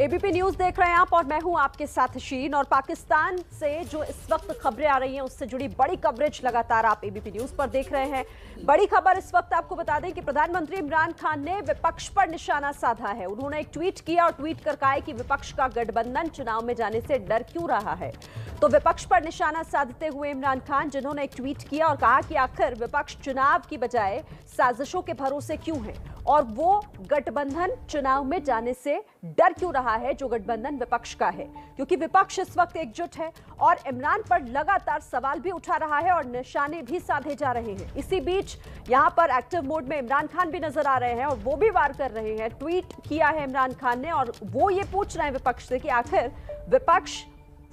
ABP news देख रहे हैं आप और मैं हूं आपके साथ शीन। और पाकिस्तान से जो इस वक्त खबरें आ रही हैं उससे जुड़ी बड़ी कवरेज लगातार आप एबीपी न्यूज पर देख रहे हैं। बड़ी खबर इस वक्त आपको बता दें कि प्रधानमंत्री इमरान खान ने विपक्ष पर निशाना साधा है। उन्होंने एक ट्वीट किया और ट्वीट कर कहा है कि विपक्ष का गठबंधन चुनाव में जाने से डर क्यों रहा है। तो विपक्ष पर निशाना साधते हुए इमरान खान जिन्होंने एक ट्वीट किया और कहा कि आखिर विपक्ष चुनाव की बजाय साजिशों के भरोसे क्यों है और वो गठबंधन चुनाव में जाने से डर क्यों रहा है जो गठबंधन विपक्ष का है, क्योंकि विपक्ष इस वक्त एकजुट है और इमरान पर लगातार सवाल भी उठा रहा है और निशाने भी साधे जा रहे हैं। इसी बीच यहां पर एक्टिव मोड में इमरान खान भी नजर आ रहे हैं और वो भी वार कर रहे हैं। ट्वीट किया है इमरान खान ने और वो ये पूछ रहे हैं विपक्ष से कि आखिर विपक्ष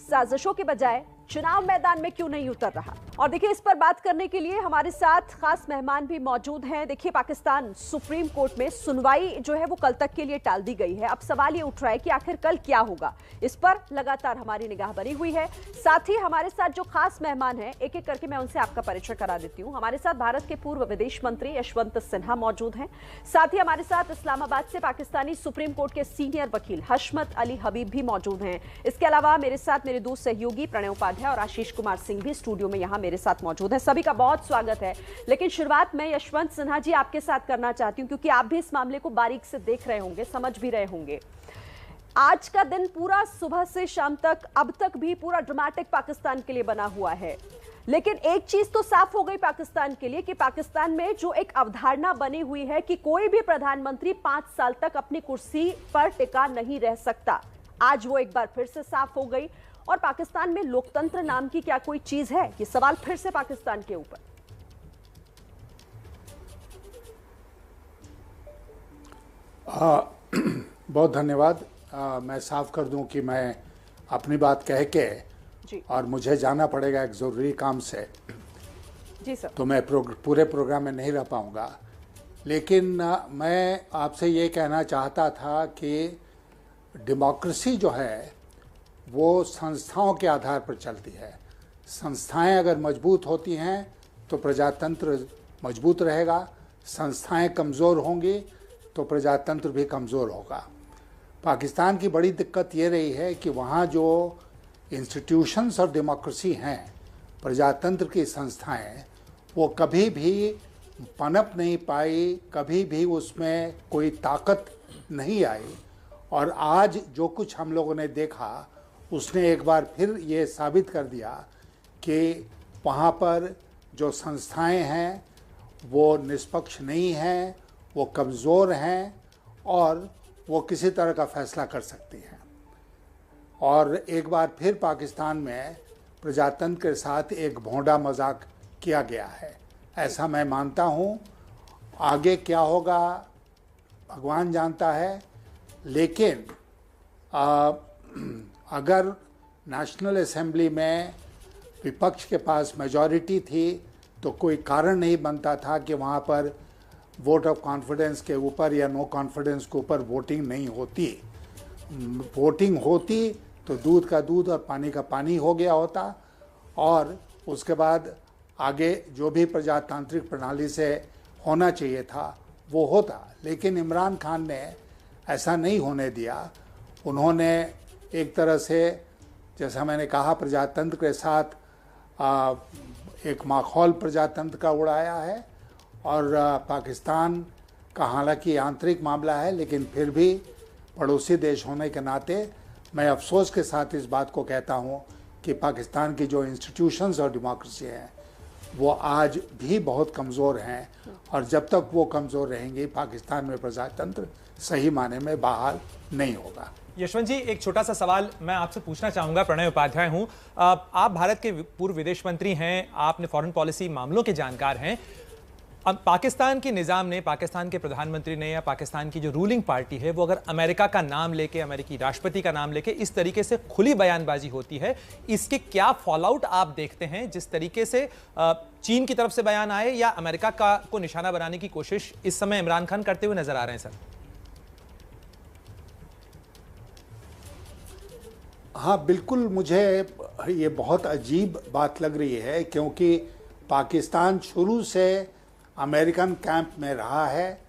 साजिशों के बजाय चुनाव मैदान में क्यों नहीं उतर रहा। और देखिए, इस पर बात करने के लिए हमारे साथ खास मेहमान भी मौजूद हैं। देखिए, पाकिस्तान सुप्रीम कोर्ट में सुनवाई जो है वो कल तक के लिए टाल दी गई है। अब सवाल ये उठ रहा है कि आखिर कल क्या होगा, इस पर लगातार हमारी निगाह बनी हुई है। साथ ही हमारे साथ जो खास मेहमान हैं, एक एक करके मैं उनसे आपका परिचय करा देती हूँ। हमारे साथ भारत के पूर्व विदेश मंत्री यशवंत सिन्हा मौजूद हैं। साथ ही हमारे साथ इस्लामाबाद से पाकिस्तानी सुप्रीम कोर्ट के सीनियर वकील हशमत अली हबीब भी मौजूद हैं। इसके अलावा मेरे साथ मेरे दो सहयोगी प्रणय उपाध्याय और आशीष कुमार सिंह भी स्टूडियो में यहां मेरे साथ मौजूद है। सभी का बहुत स्वागत है। लेकिन शुरुआत मैं यशवंत सिन्हा जी आपके साथ करना चाहती हूं, क्योंकि आप भी इस मामले को बारीक से देख रहे होंगे, समझ भी रहे होंगे। आज का दिन पूरा सुबह से शाम तक अब तक भी पूरा ड्रामेटिक पाकिस्तान के लिए बना हुआ है। लेकिन एक चीज तो साफ हो गई पाकिस्तान के लिए कि पाकिस्तान में जो एक अवधारणा बनी हुई है कि कोई भी प्रधानमंत्री 5 साल तक अपनी कुर्सी पर टिका नहीं रह सकता, आज वो एक बार फिर से साफ हो गई। और पाकिस्तान में लोकतंत्र नाम की क्या कोई चीज है? ये सवाल फिर से पाकिस्तान के ऊपर। बहुत धन्यवाद। मैं साफ कर दूं कि मैं अपनी बात कह के जी। और मुझे जाना पड़ेगा एक ज़रूरी काम से जी सर। तो मैं पूरे प्रोग्राम में नहीं रह पाऊंगा। लेकिन मैं आपसे ये कहना चाहता था कि डेमोक्रेसी जो है वो संस्थाओं के आधार पर चलती है। संस्थाएं अगर मजबूत होती हैं तो प्रजातंत्र मजबूत रहेगा, संस्थाएं कमज़ोर होंगी तो प्रजातंत्र भी कमज़ोर होगा। पाकिस्तान की बड़ी दिक्कत ये रही है कि वहाँ जो इंस्टीट्यूशंस और डेमोक्रेसी हैं, प्रजातंत्र की संस्थाएं, वो कभी भी पनप नहीं पाई, कभी भी उसमें कोई ताकत नहीं आई। और आज जो कुछ हम लोगों ने देखा उसने एक बार फिर ये साबित कर दिया कि वहाँ पर जो संस्थाएं हैं वो निष्पक्ष नहीं हैं, वो कमज़ोर हैं और वो किसी तरह का फैसला कर सकती हैं। और एक बार फिर पाकिस्तान में प्रजातंत्र के साथ एक भोंडा मजाक किया गया है, ऐसा मैं मानता हूँ। आगे क्या होगा भगवान जानता है। लेकिन अगर नेशनल असेंबली में विपक्ष के पास मेजॉरिटी थी तो कोई कारण नहीं बनता था कि वहाँ पर वोट ऑफ कॉन्फिडेंस के ऊपर या नो कॉन्फिडेंस के ऊपर वोटिंग नहीं होती। वोटिंग होती तो दूध का दूध और पानी का पानी हो गया होता और उसके बाद आगे जो भी प्रजातांत्रिक प्रणाली से होना चाहिए था वो होता। लेकिन इमरान खान ने ऐसा नहीं होने दिया। उन्होंने एक तरह से, जैसा मैंने कहा, प्रजातंत्र के साथ एक माहौल प्रजातंत्र का उड़ाया है। और पाकिस्तान का हालांकि आंतरिक मामला है, लेकिन फिर भी पड़ोसी देश होने के नाते मैं अफसोस के साथ इस बात को कहता हूँ कि पाकिस्तान की जो इंस्टीट्यूशंस और डेमोक्रेसी हैं वो आज भी बहुत कमज़ोर हैं। और जब तक वो कमज़ोर रहेंगे पाकिस्तान में प्रजातंत्र सही माने में बहाल नहीं होगा। यशवंत जी, एक छोटा सा सवाल मैं आपसे पूछना चाहूंगा। प्रणय उपाध्याय हूं। आप भारत के पूर्व विदेश मंत्री हैं, आपने फॉरेन पॉलिसी मामलों के जानकार हैं। अब पाकिस्तान के निज़ाम ने, पाकिस्तान के प्रधानमंत्री ने या पाकिस्तान की जो रूलिंग पार्टी है वो अगर अमेरिका का नाम लेके, अमेरिकी राष्ट्रपति का नाम लेके इस तरीके से खुली बयानबाजी होती है, इसके क्या फॉलोआउट आप देखते हैं? जिस तरीके से चीन की तरफ से बयान आए या अमेरिका को निशाना बनाने की कोशिश इस समय इमरान खान करते हुए नजर आ रहे हैं सर? हाँ बिल्कुल, मुझे ये बहुत अजीब बात लग रही है क्योंकि पाकिस्तान शुरू से अमेरिकन कैंप में रहा है।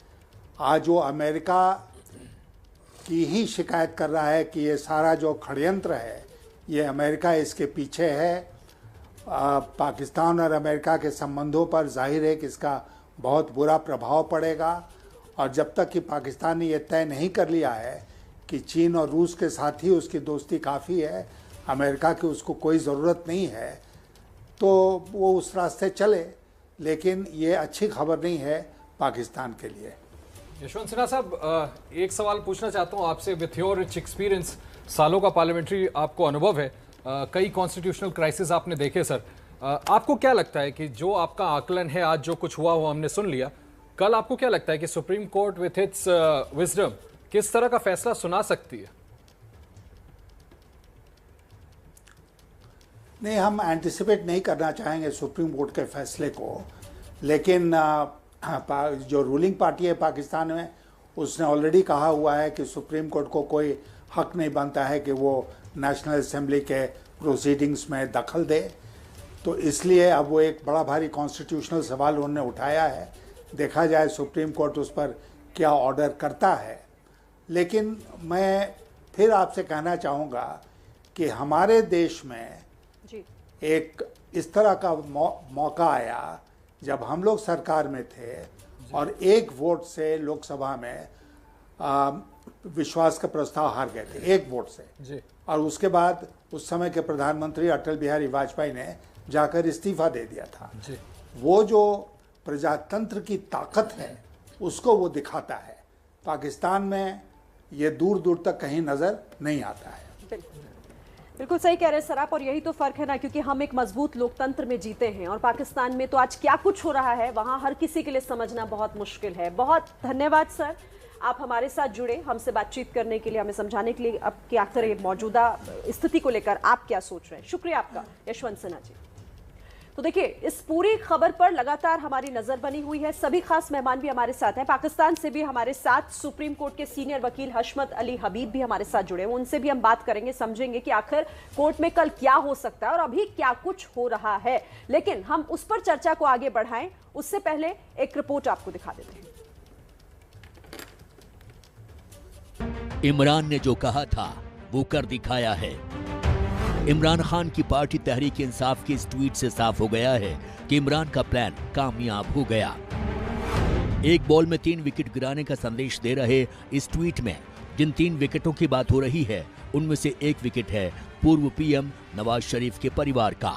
आज वो अमेरिका की ही शिकायत कर रहा है कि ये सारा जो षड्यंत्र है ये अमेरिका इसके पीछे है। पाकिस्तान और अमेरिका के संबंधों पर जाहिर है कि इसका बहुत बुरा प्रभाव पड़ेगा, और जब तक कि पाकिस्तान ने ये तय नहीं कर लिया है कि चीन और रूस के साथ ही उसकी दोस्ती काफ़ी है, अमेरिका की उसको कोई ज़रूरत नहीं है, तो वो उस रास्ते चले। लेकिन ये अच्छी खबर नहीं है पाकिस्तान के लिए। यशवंत सिन्हा साहब, एक सवाल पूछना चाहता हूँ आपसे। विथ योर रिच एक्सपीरियंस, सालों का पार्लियामेंट्री आपको अनुभव है, कई कॉन्स्टिट्यूशनल क्राइसिस आपने देखे सर, आपको क्या लगता है कि जो आपका आकलन है, आज जो कुछ हुआ वो हमने सुन लिया, कल आपको क्या लगता है कि supreme court with its wisdom किस तरह का फैसला सुना सकती है? नहीं, हम एंटिसिपेट नहीं करना चाहेंगे सुप्रीम कोर्ट के फैसले को, लेकिन जो रूलिंग पार्टी है पाकिस्तान में, उसने ऑलरेडी कहा हुआ है कि सुप्रीम कोर्ट को कोई हक नहीं बनता है कि वो नेशनल असेंबली के प्रोसीडिंग्स में दखल दे। तो इसलिए अब वो एक बड़ा भारी कॉन्स्टिट्यूशनल सवाल उन्होंने उठाया है। देखा जाए सुप्रीम कोर्ट उस पर क्या ऑर्डर करता है। लेकिन मैं फिर आपसे कहना चाहूँगा कि हमारे देश में जी। एक इस तरह का मौका आया जब हम लोग सरकार में थे और एक वोट से लोकसभा में विश्वास का प्रस्ताव हार गए थे, एक वोट से जी। और उसके बाद उस समय के प्रधानमंत्री अटल बिहारी वाजपेयी ने जाकर इस्तीफा दे दिया था जी। वो जो प्रजातंत्र की ताकत है उसको वो दिखाता है। पाकिस्तान में ये दूर दूर तक कहीं नजर नहीं आता है। बिल्कुल सही कह रहे हैं सर आप, और यही तो फर्क है ना, क्योंकि हम एक मजबूत लोकतंत्र में जीते हैं और पाकिस्तान में तो आज क्या कुछ हो रहा है वहां हर किसी के लिए समझना बहुत मुश्किल है। बहुत धन्यवाद सर, आप हमारे साथ जुड़े, हमसे बातचीत करने के लिए, हमें समझाने के लिए अब कि आखिर ये मौजूदा स्थिति को लेकर आप क्या सोच रहे हैं। शुक्रिया आपका यशवंत सिन्हा जी। तो देखिए, इस पूरी खबर पर लगातार हमारी नजर बनी हुई है। सभी खास मेहमान भी हमारे साथ हैं, पाकिस्तान से भी हमारे साथ सुप्रीम कोर्ट के सीनियर वकील हशमत अली हबीब भी हमारे साथ जुड़े हैं। उनसे भी हम बात करेंगे, समझेंगे कि आखिर कोर्ट में कल क्या हो सकता है और अभी क्या कुछ हो रहा है। लेकिन हम उस पर चर्चा को आगे बढ़ाएं उससे पहले एक रिपोर्ट आपको दिखा देते हैं। इमरान ने जो कहा था वो कर दिखाया है। इमरान खान की पार्टी तहरीक इंसाफ के इस ट्वीट से साफ हो गया है कि इमरान का प्लान कामयाब हो गया। एक बॉल में 3 विकेट गिराने का संदेश दे रहे इस ट्वीट में जिन 3 विकेटों की बात हो रही है उनमें से एक विकेट है पूर्व पीएम नवाज शरीफ के परिवार का।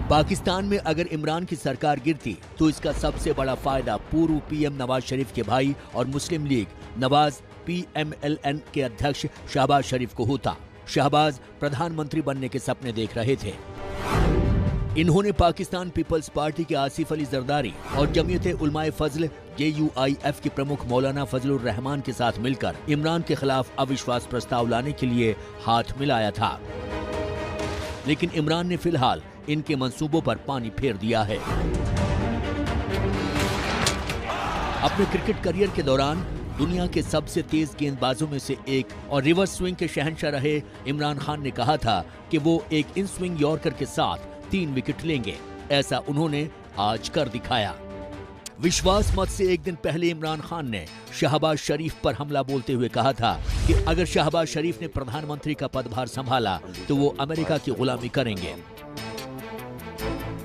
पाकिस्तान में अगर इमरान की सरकार गिरती तो इसका सबसे बड़ा फायदा पूर्व पीएम नवाज शरीफ के भाई और मुस्लिम लीग नवाज PMLN के अध्यक्ष शहबाज शरीफ को होता। शहबाज प्रधानमंत्री बनने के सपने देख रहे थे। इन्होंने पाकिस्तान पीपल्स पार्टी के आसिफ अली जरदारी और जमीयत उलमाए फजल JUIF के प्रमुख मौलाना फजलुर रहमान के साथ मिलकर इमरान के खिलाफ अविश्वास प्रस्ताव लाने के लिए हाथ मिलाया था। लेकिन इमरान ने फिलहाल इनके मंसूबों पर पानी फेर दिया है। अपने क्रिकेट करियर के दौरान दुनिया के सबसे तेज गेंदबाजों में से एक और रिवर्स स्विंग के शहंशाह रहे इमरान खान ने कहा था कि वो एक इन स्विंग यॉर्कर के साथ 3 विकेट लेंगे। ऐसा उन्होंने आज कर दिखाया। विश्वास मत से एक दिन पहले इमरान खान ने शहबाज शरीफ पर हमला बोलते हुए कहा था कि अगर शहबाज शरीफ ने प्रधानमंत्री का पदभार संभाला तो वो अमेरिका की गुलामी करेंगे।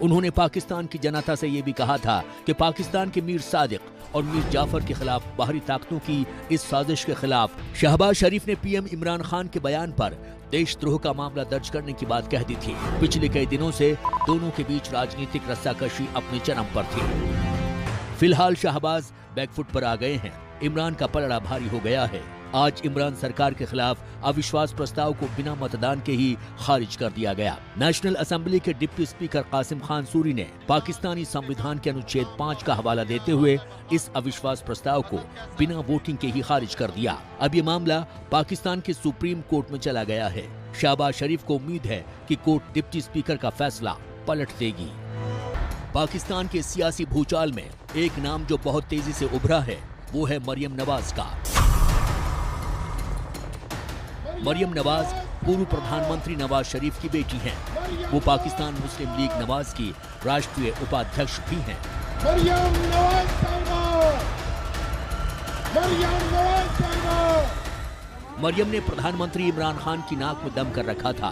उन्होंने पाकिस्तान की जनता से ये भी कहा था कि पाकिस्तान के मीर सादिक और मीर जाफर के खिलाफ बाहरी ताकतों की इस साजिश के खिलाफ शहबाज शरीफ ने पीएम इमरान खान के बयान पर देशद्रोह का मामला दर्ज करने की बात कह दी थी। पिछले कई दिनों से दोनों के बीच राजनीतिक रस्साकशी अपने चरम पर थी। फिलहाल शहबाज बैकफुट पर आ गए हैं। इमरान का पलड़ा भारी हो गया है। आज इमरान सरकार के खिलाफ अविश्वास प्रस्ताव को बिना मतदान के ही खारिज कर दिया गया। नेशनल असेंबली के डिप्टी स्पीकर कासिम खान सूरी ने पाकिस्तानी संविधान के अनुच्छेद 5 का हवाला देते हुए इस अविश्वास प्रस्ताव को बिना वोटिंग के ही खारिज कर दिया। अब ये मामला पाकिस्तान के सुप्रीम कोर्ट में चला गया है। शहबाज शरीफ को उम्मीद है कि कोर्ट डिप्टी स्पीकर का फैसला पलट देगी। पाकिस्तान के सियासी भूचाल में एक नाम जो बहुत तेजी से उभरा है वो है मरियम नवाज का। मरियम नवाज पूर्व प्रधानमंत्री नवाज शरीफ की बेटी हैं। वो पाकिस्तान मुस्लिम लीग नवाज की राष्ट्रीय उपाध्यक्ष भी हैं। मरियम नवाज मरियम ने प्रधानमंत्री इमरान खान की नाक में दम कर रखा था।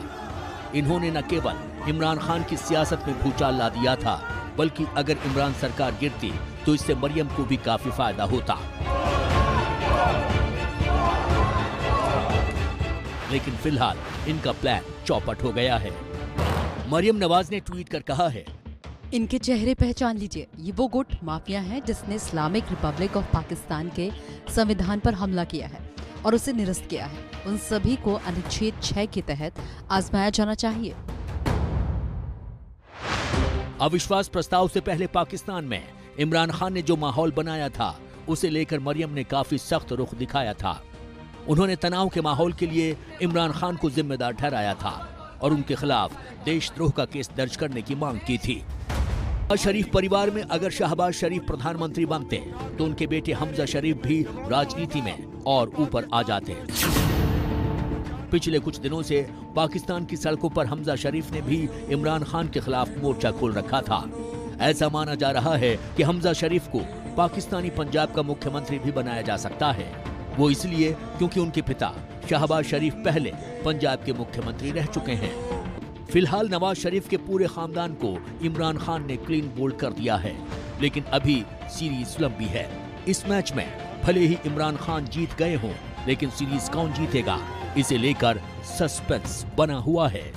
इन्होंने न केवल इमरान खान की सियासत में भूचाल ला दिया था, बल्कि अगर इमरान सरकार गिरती तो इससे मरियम को भी काफी फायदा होता। लेकिन फिलहाल इनका प्लान चौपट हो गया है। मरियम नवाज ने ट्वीट कर कहा है, इनके चेहरे पहचान लीजिए, ये वो गुट माफिया हैं जिसने इस्लामिक रिपब्लिक ऑफ पाकिस्तान के संविधान पर हमला किया है और उसे निरस्त किया है। उन सभी को अनुच्छेद 6 के तहत आजमाया जाना चाहिए। अविश्वास प्रस्ताव से पहले पाकिस्तान में इमरान खान ने जो माहौल बनाया था, उसे लेकर मरियम ने काफी सख्त रुख दिखाया था। उन्होंने तनाव के माहौल के लिए इमरान खान को जिम्मेदार ठहराया था और उनके खिलाफ देशद्रोह का केस दर्ज करने की मांग की थी। शरीफ परिवार में अगर शहबाज शरीफ प्रधानमंत्री बनते तो उनके बेटे हमजा शरीफ भी राजनीति में और ऊपर आ जाते। पिछले कुछ दिनों से पाकिस्तान की सड़कों पर हमजा शरीफ ने भी इमरान खान के खिलाफ मोर्चा खोल रखा था। ऐसा माना जा रहा है कि हमजा शरीफ को पाकिस्तानी पंजाब का मुख्यमंत्री भी बनाया जा सकता है। वो इसलिए क्योंकि उनके पिता शहबाज शरीफ पहले पंजाब के मुख्यमंत्री रह चुके हैं। फिलहाल नवाज शरीफ के पूरे खानदान को इमरान खान ने क्लीन बोल्ड कर दिया है, लेकिन अभी सीरीज लंबी है। इस मैच में भले ही इमरान खान जीत गए हों, लेकिन सीरीज कौन जीतेगा, इसे लेकर सस्पेंस बना हुआ है।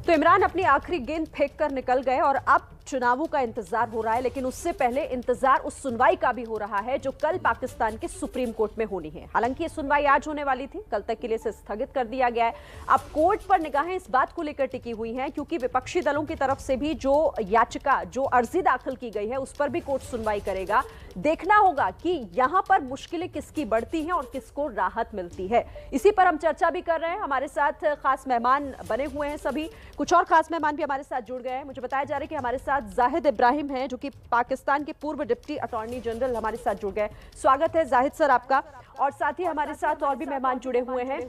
तो इमरान अपनी आखिरी गेंद फेंक कर निकल गए और अब चुनावों का इंतजार हो रहा है, लेकिन उससे पहले इंतजार उस सुनवाई का भी हो रहा है जो कल पाकिस्तान के सुप्रीम कोर्ट में होनी है। हालांकि ये सुनवाई आज होने वाली थी, कल तक के लिए इसे स्थगित कर दिया गया है। अब कोर्ट पर निगाहें इस बात को लेकर टिकी हुई हैं क्योंकि विपक्षी दलों की तरफ से भी जो याचिका, जो अर्जी दाखिल की गई है, उस पर भी कोर्ट सुनवाई करेगा। देखना होगा कि यहां पर मुश्किलें किसकी बढ़ती हैं और किसको राहत मिलती है। इसी पर हम चर्चा भी कर रहे हैं। हमारे साथ खास मेहमान बने हुए हैं, सभी कुछ और खास मेहमान भी हमारे साथ जुड़ गए हैं। मुझे बताया जा रहा है कि हमारे साथ जाहिद इब्राहिम हैं, जो कि पाकिस्तान के पूर्व डिप्टी अटॉर्नी जनरल हमारे साथ जुड़ गए। स्वागत है जाहिद सर आपका। और साथ ही हमारे साथ और भी मेहमान जुड़े हुए हैं।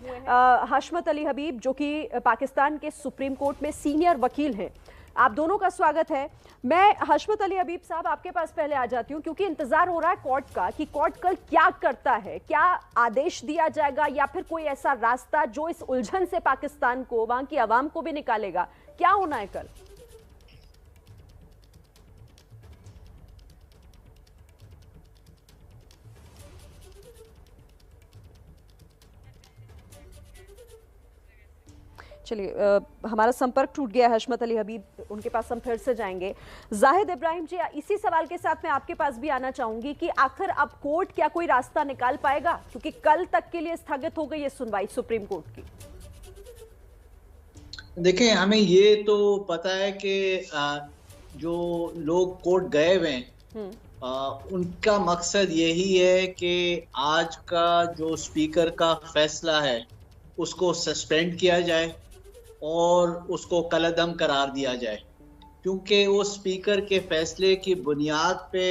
हशमत अली हबीब, जो कि पाकिस्तान के सुप्रीम कोर्ट में सीनियर वकील हैं। आप दोनों का स्वागत है। मैं हशमत अली हबीब साहब आपके पास पहले आ जाती हूं क्योंकि इंतजार हो रहा है कोर्ट का कि कोर्ट कल क्या करता है। क्या आदेश दिया जाएगा या फिर कोई ऐसा रास्ता जो इस उलझन से पाकिस्तान को, वहां की आवाम को भी निकालेगा? क्या होना है कल? चलिए, हमारा संपर्क टूट गया। हशमत अली हबीब, उनके पास हम फिर से जाएंगे। जाहिद इब्राहिम जी, इसी सवाल के साथ मैं आपके पास भी आना चाहूंगी कि आखिर अब कोर्ट क्या कोई रास्ता निकाल पाएगा, क्योंकि कल तक के लिए स्थगित हो गई है सुनवाई सुप्रीम कोर्ट की। देखिए, हमें ये तो पता है कि जो लोग कोर्ट गए हुए हैं उनका मकसद यही है कि आज का जो स्पीकर का फैसला है उसको सस्पेंड किया जाए और उसको कलअदम करार दिया जाए, क्योंकि वो स्पीकर के फैसले की बुनियाद पे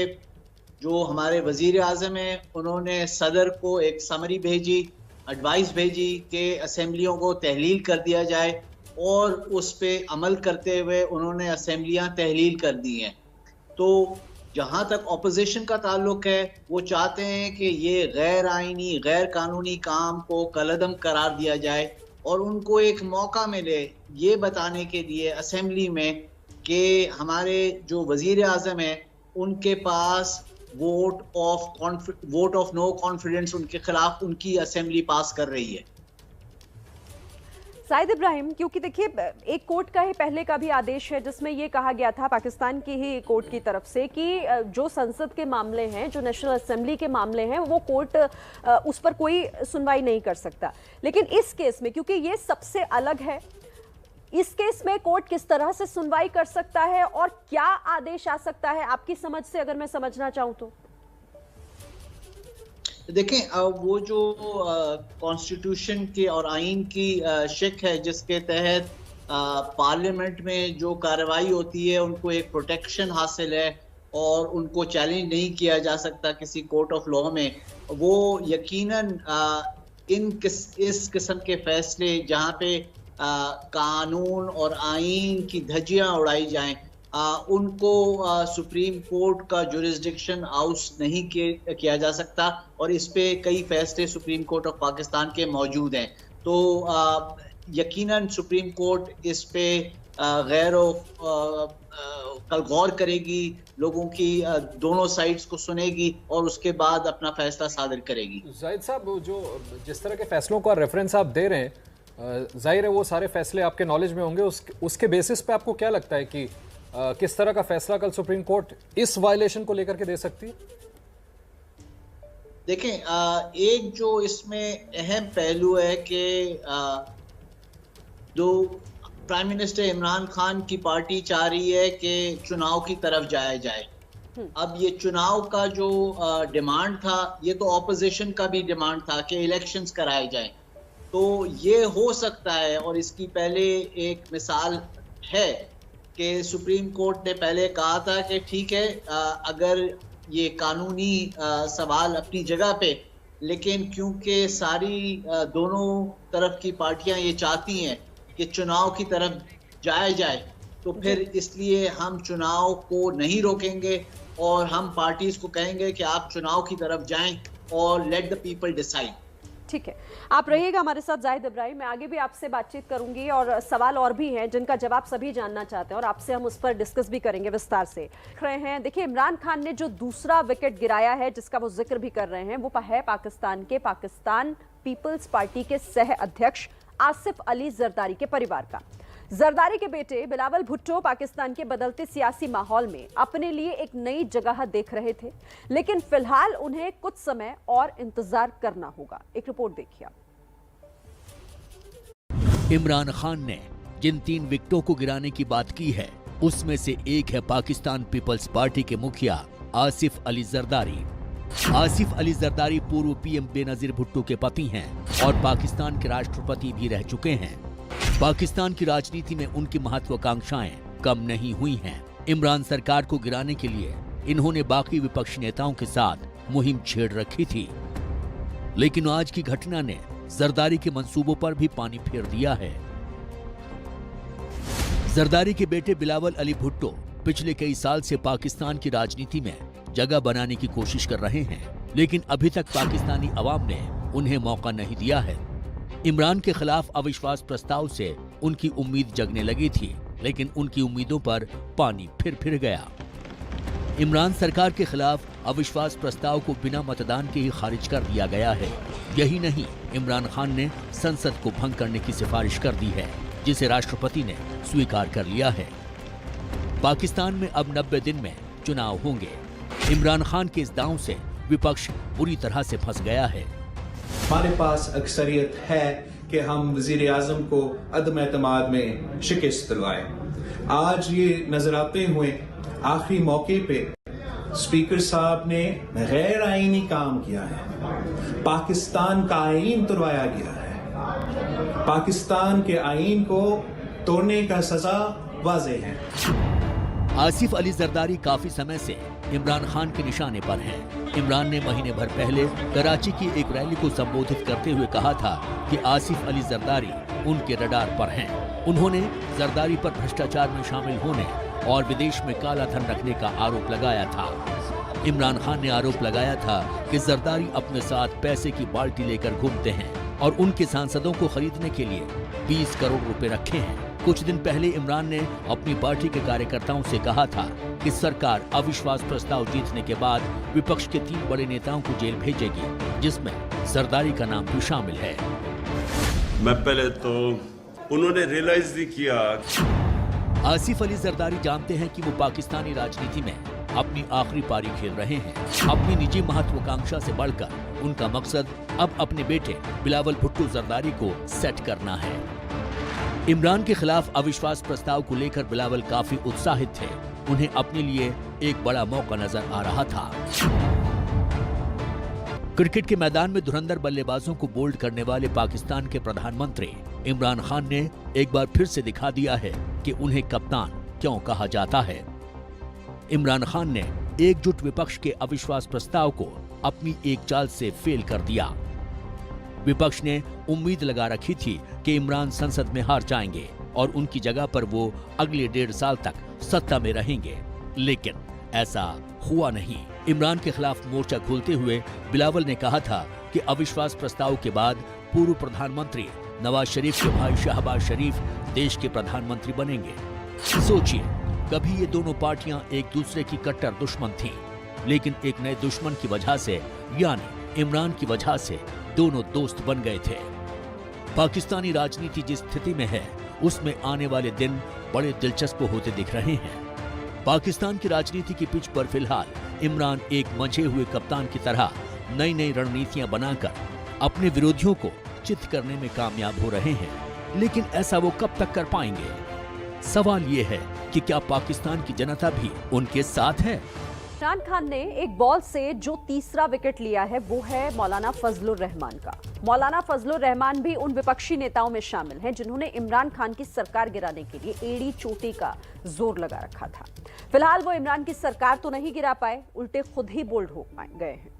जो हमारे वजीर आज़म हैं उन्होंने सदर को एक समरी भेजी, एडवाइस भेजी कि असेंबलियों को तहलील कर दिया जाए और उस पे अमल करते हुए उन्होंने असेंबलियां तहलील कर दी हैं। तो जहाँ तक अपोजिशन का ताल्लुक है, वो चाहते हैं कि ये गैर आइनी, गैर कानूनी काम को कलअदम करार दिया जाए और उनको एक मौका मिले ये बताने के लिए असेंबली में कि हमारे जो वजीर आज़म है उनके पास वोट ऑफ नो कॉन्फिडेंस उनके खिलाफ उनकी असेंबली पास कर रही है। जाहिद इब्राहिम, क्योंकि देखिए, एक कोर्ट का ही पहले का भी आदेश है जिसमें ये कहा गया था पाकिस्तान की ही कोर्ट की तरफ से कि जो संसद के मामले हैं, जो नेशनल असेंबली के मामले हैं, वो कोर्ट उस पर कोई सुनवाई नहीं कर सकता। लेकिन इस केस में, क्योंकि ये सबसे अलग है, इस केस में कोर्ट किस तरह से सुनवाई कर सकता है और क्या आदेश आ सकता है आपकी समझ से, अगर मैं समझना चाहूं तो? देखें, वो जो कॉन्स्टिट्यूशन की और आइन की शिक है जिसके तहत पार्लियामेंट में जो कार्रवाई होती है उनको एक प्रोटेक्शन हासिल है और उनको चैलेंज नहीं किया जा सकता किसी कोर्ट ऑफ लॉ में, वो यकीनन इस किस्म के फैसले जहाँ पे कानून और आइन की धज्जियाँ उड़ाई जाएं, उनको सुप्रीम कोर्ट का जुरिस्डिक्शन आउट नहीं किया जा सकता, और इस पे कई फैसले सुप्रीम कोर्ट ऑफ पाकिस्तान के मौजूद हैं। तो यकीनन सुप्रीम कोर्ट इस पे कल गौर करेगी, लोगों की दोनों साइड्स को सुनेगी और उसके बाद अपना फैसला सादर करेगी। जाहिद साहब, जो जिस तरह के फैसलों का रेफरेंस आप दे रहे हैं, जाहिर है वो सारे फैसले आपके नॉलेज में होंगे। उसके बेसिस पे आपको क्या लगता है कि किस तरह का फैसला कल सुप्रीम कोर्ट इस वायलेशन को लेकर के दे सकती है? देखें, एक जो इसमें अहम पहलू है कि जो प्राइम मिनिस्टर इमरान खान की पार्टी चाह रही है कि चुनाव की तरफ जाया जाए। अब ये चुनाव का जो डिमांड था, ये तो ऑपोजिशन का भी डिमांड था कि इलेक्शंस कराए जाएं। तो ये हो सकता है, और इसकी पहले एक मिसाल है कि सुप्रीम कोर्ट ने पहले कहा था कि ठीक है, अगर ये कानूनी सवाल अपनी जगह पे, लेकिन क्योंकि सारी दोनों तरफ की पार्टियां ये चाहती हैं कि चुनाव की तरफ जाया जाए, तो फिर इसलिए हम चुनाव को नहीं रोकेंगे और हम पार्टीज को कहेंगे कि आप चुनाव की तरफ जाएं और लेट द पीपल डिसाइड। ठीक है, आप रहिएगा हमारे साथ जाहिद इब्राहिम। मैं आगे भी आपसे बातचीत करूंगी और सवाल और भी हैं जिनका जवाब सभी जानना चाहते हैं और आपसे हम उस पर डिस्कस भी करेंगे विस्तार से। देख रहे हैं, देखिए इमरान खान ने जो दूसरा विकेट गिराया है, जिसका वो जिक्र भी कर रहे हैं, वो है पाकिस्तान पीपल्स पार्टी के सह अध्यक्ष आसिफ अली जरदारी के परिवार का। जरदारी के बेटे बिलावल भुट्टो पाकिस्तान के बदलते सियासी माहौल में अपने लिए एक नई जगह देख रहे थे, लेकिन फिलहाल उन्हें कुछ समय और इंतजार करना होगा। एक रिपोर्ट देखिए। इमरान खान ने जिन 3 विकेटों को गिराने की बात की है, उसमें से एक है पाकिस्तान पीपल्स पार्टी के मुखिया आसिफ अली जरदारी। आसिफ अली जरदारी पूर्व पीएम बेनजीर भुट्टो के पति हैं और पाकिस्तान के राष्ट्रपति भी रह चुके हैं। पाकिस्तान की राजनीति में उनकी महत्वाकांक्षाएं कम नहीं हुई हैं। इमरान सरकार को गिराने के लिए इन्होंने बाकी विपक्षी नेताओं के साथ मुहिम छेड़ रखी थी, लेकिन आज की घटना ने जरदारी के मंसूबों पर भी पानी फेर दिया है। जरदारी के बेटे बिलावल अली भुट्टो पिछले कई साल से पाकिस्तान की राजनीति में जगह बनाने की कोशिश कर रहे हैं, लेकिन अभी तक पाकिस्तानी अवाम ने उन्हें मौका नहीं दिया है। इमरान के खिलाफ अविश्वास प्रस्ताव से उनकी उम्मीद जगने लगी थी, लेकिन उनकी उम्मीदों पर पानी फिर गया। इमरान सरकार के खिलाफ अविश्वास प्रस्ताव को बिना मतदान के ही खारिज कर दिया गया है। यही नहीं, इमरान खान ने संसद को भंग करने की सिफारिश कर दी है, जिसे राष्ट्रपति ने स्वीकार कर लिया है। पाकिस्तान में अब 90 दिन में चुनाव होंगे। इमरान खान के इस दांव से विपक्ष बुरी तरह से फंस गया है। हमारे पास अक्सरियत है कि हम वजीर आजम को अदम एतमाद में शिकस्त दिलवाएं। आज ये नजर आते हुए आखिरी मौके पे स्पीकर साहब ने गैर आईनी काम किया है। पाकिस्तान का आईन तोड़वाया गया है। पाकिस्तान के आईन को तोड़ने का सजा वाज़ेह है। आसिफ अली जरदारी काफी समय से इमरान खान के निशाने पर हैं। इमरान ने महीने भर पहले कराची की एक रैली को संबोधित करते हुए कहा था कि आसिफ अली जरदारी उनके रडार पर हैं। उन्होंने जरदारी पर भ्रष्टाचार में शामिल होने और विदेश में काला धन रखने का आरोप लगाया था। इमरान खान ने आरोप लगाया था कि जरदारी अपने साथ पैसे की बाल्टी लेकर घूमते हैं और उनके सांसदों को खरीदने के लिए 20 करोड़ रुपए रखे हैं। कुछ दिन पहले इमरान ने अपनी पार्टी के कार्यकर्ताओं से कहा था कि सरकार अविश्वास प्रस्ताव जीतने के बाद विपक्ष के 3 बड़े नेताओं को जेल भेजेगी, जिसमें जरदारी का नाम भी शामिल है। मैं पहले तो उन्होंने रियलाइज नहीं किया। आसिफ अली जरदारी जानते हैं कि वो पाकिस्तानी राजनीति में अपनी आखिरी पारी खेल रहे हैं। अपनी निजी महत्वाकांक्षा से बढ़कर उनका मकसद अब अपने बेटे बिलावल भुट्टो जरदारी को सेट करना है। इमरान के खिलाफ अविश्वास प्रस्ताव को लेकर बिलावल काफी उत्साहित थे। उन्हें अपने लिए एक बड़ा मौका नजर आ रहा था। क्रिकेट के मैदान में धुरंधर बल्लेबाजों को बोल्ड करने वाले पाकिस्तान के प्रधानमंत्री इमरान खान ने एक बार फिर से दिखा दिया है कि उन्हें कप्तान क्यों कहा जाता है। इमरान खान ने एकजुट विपक्ष के अविश्वास प्रस्ताव को अपनी एक चाल से फेल कर दिया। विपक्ष ने उम्मीद लगा रखी थी कि इमरान संसद में हार जाएंगे और उनकी जगह पर वो अगले 1.5 साल तक सत्ता में रहेंगे, लेकिन ऐसा हुआ नहीं। इमरान के खिलाफ मोर्चा खोलते हुए बिलावल ने कहा था कि अविश्वास प्रस्ताव के बाद पूर्व प्रधानमंत्री नवाज शरीफ के भाई शहबाज शरीफ देश के प्रधानमंत्री बनेंगे। सोचिए, कभी ये दोनों पार्टियां एक दूसरे की कट्टर दुश्मन थीं, लेकिन एक नए दुश्मन की वजह से, यानी इमरान की वजह से दोनों दोस्त बन गए थे। पाकिस्तानी राजनीति जिस स्थिति में है, उसमें आने वाले दिन बड़े दिलचस्प होते दिख रहे हैं। पाकिस्तान की राजनीति की पिच पर फिलहाल इमरान एक मंझे हुए कप्तान की तरह नई नई रणनीतियां बनाकर अपने विरोधियों को चित करने में कामयाब हो रहे हैं, लेकिन ऐसा वो कब तक कर पाएंगे? सवाल ये है कि क्या पाकिस्तान की जनता भी उनके साथ है? इमरान खान ने एक बॉल से जो तीसरा विकेट लिया है वो है मौलाना फजलुर रहमान का। मौलाना फजलुर रहमान भी उन विपक्षी नेताओं में शामिल हैं जिन्होंने इमरान खान की सरकार गिराने के लिए एड़ी चोटी का जोर लगा रखा था। फिलहाल वो इमरान की सरकार तो नहीं गिरा पाए, उल्टे खुद ही बोल्ड हो गए हैं।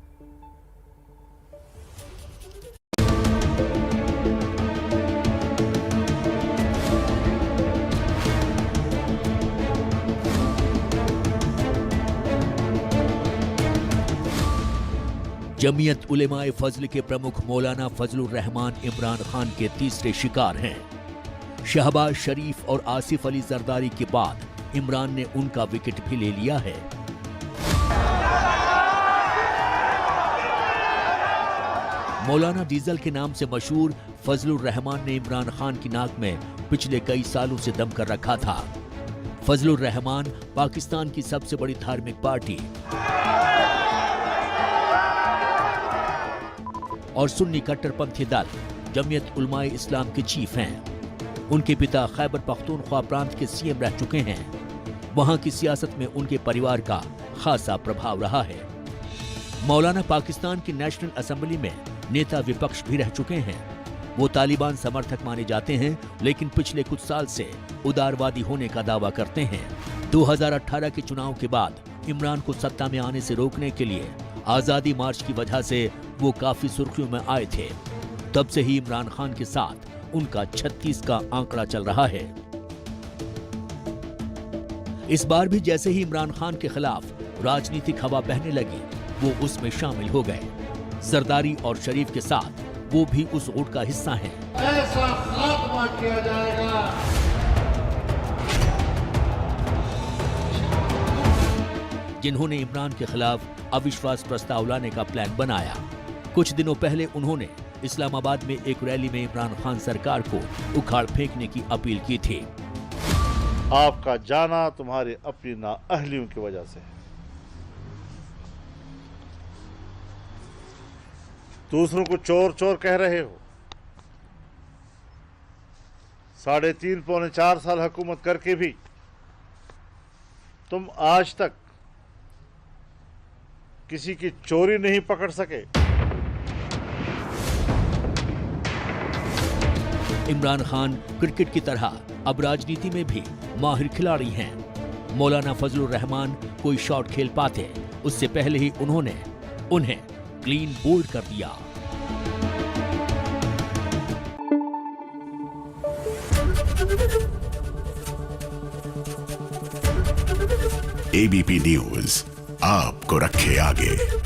जमीयत उलेमाए फजल के प्रमुख मौलाना फजलुर रहमान इमरान खान के तीसरे शिकार हैं। शहबाज शरीफ और आसिफ अली जरदारी के बाद इमरान ने उनका विकेट भी ले लिया है। मौलाना डीजल के नाम से मशहूर फजलुर रहमान ने इमरान खान की नाक में पिछले कई सालों से दम कर रखा था। फजलुर रहमान पाकिस्तान की सबसे बड़ी धार्मिक पार्टी और सुन्नी कट्टरपंथी दल जमीयत उलमाए इस्लाम के चीफ हैं। उनके पिता खैबर पख्तूनख्वा प्रांत के सीएम रह चुके हैं। वहां की सियासत में उनके परिवार का खासा प्रभाव रहा है। मौलाना पाकिस्तान की नेशनल असेंबली में नेता विपक्ष भी रह चुके हैं। वो तालिबान समर्थक माने जाते हैं, लेकिन पिछले कुछ साल से उदारवादी होने का दावा करते हैं। 2018 के चुनाव के बाद इमरान को सत्ता में आने से रोकने के लिए आजादी मार्च की वजह से वो काफी सुर्खियों में आए थे। तब से ही इमरान खान के साथ उनका 36 का आंकड़ा चल रहा है। इस बार भी जैसे ही इमरान खान के खिलाफ राजनीतिक हवा बहने लगी, वो उसमें शामिल हो गए। जरदारी और शरीफ के साथ वो भी उस गुट का हिस्सा हैं। ऐसा खात्मा किया जाएगा जिन्होंने इमरान के खिलाफ अविश्वास प्रस्ताव लाने का प्लान बनाया। कुछ दिनों पहले उन्होंने इस्लामाबाद में एक रैली में इमरान खान सरकार को उखाड़ फेंकने की अपील की थी। आपका जाना तुम्हारी अपनी नाअहलियों की वजह से है। दूसरों को चोर चोर कह रहे हो। 3.5 पौने 4 साल हुकूमत करके भी तुम आज तक किसी की चोरी नहीं पकड़ सके। इमरान खान क्रिकेट की तरह अब राजनीति में भी माहिर खिलाड़ी हैं। मौलाना फजलुर रहमान कोई शॉट खेल पाते, उससे पहले ही उन्होंने उन्हें क्लीन बोल्ड कर दिया। एबीपी न्यूज आपको रखे आगे।